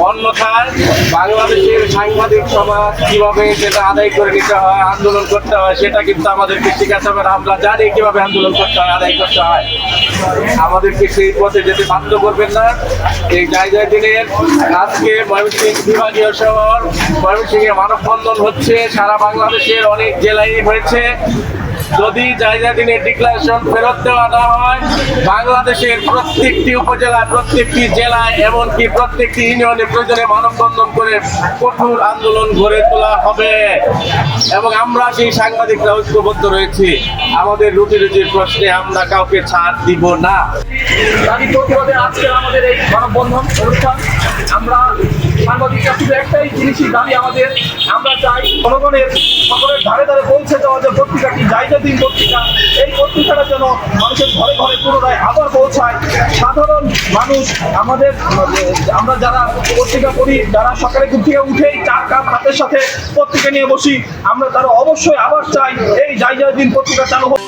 অন্যথায় বাংলাদেশের সাংবাদিক সমাজ কিভাবে সেটা আদায় করে নিতে হয়, আন্দোলন করতে হয়, সেটা কিন্তু আমাদেরকে শিখাতে হবে। আমরা জানি কিভাবে আন্দোলন করতে হয়, আদায় করতে হয়। আমাদেরকে সেই পথে যেতে বাধ্য করবেন না। এই জায়গায় দিনের আজকে ময়মনসিংহ বিভাগীয় শহর ময়মনসিংহে মানববন্ধন হচ্ছে, সারা বাংলাদেশের অনেক জেলায় হয়েছে। যদি জায়গা দিনের ডিক্লারেশন ফেরত দেওয়া না হয়, বাংলাদেশের প্রত্যেকটি উপজেলায়, প্রত্যেকটি জেলায়, এমনকি প্রত্যেকটি ইউনিয়নে প্রয়োজনে মানববন্ধন করে কঠোর আন্দোলন গড়ে তোলা হবে। এবং আমরা সেই সাংবাদিকরা ঐক্যবদ্ধ রয়েছি। আমাদের রুটি রুজির প্রশ্নে আমরা কাউকে ছাড় দিব না। দাবি প্রতিবাদে আজকে আমাদের এই মানববন্ধন অনুষ্ঠান। আমরা সাংবাদিকরা শুধু একটাই জিনিসই দাবি আমাদের, আমরা চাই জনগণের সকলের ধারে ধারে পৌঁছে দেওয়া যে পত্রিকাটি জায়গাধীন পত্রিকা, এই পত্রিকাটা যেন মানুষের ঘরে ঘরে পুনরায় আবার পৌঁছায়। সাধারণ মানুষ আমরা যারা পত্রিকা পড়ি, যারা সকালে ঘুম থেকে উঠেই চার কাপ হাতের সাথে পত্রিকা নিয়ে বসি, আমরা তারা অবশ্যই আবার চাই এই জায়গাধীন পত্রিকা চালু হোক।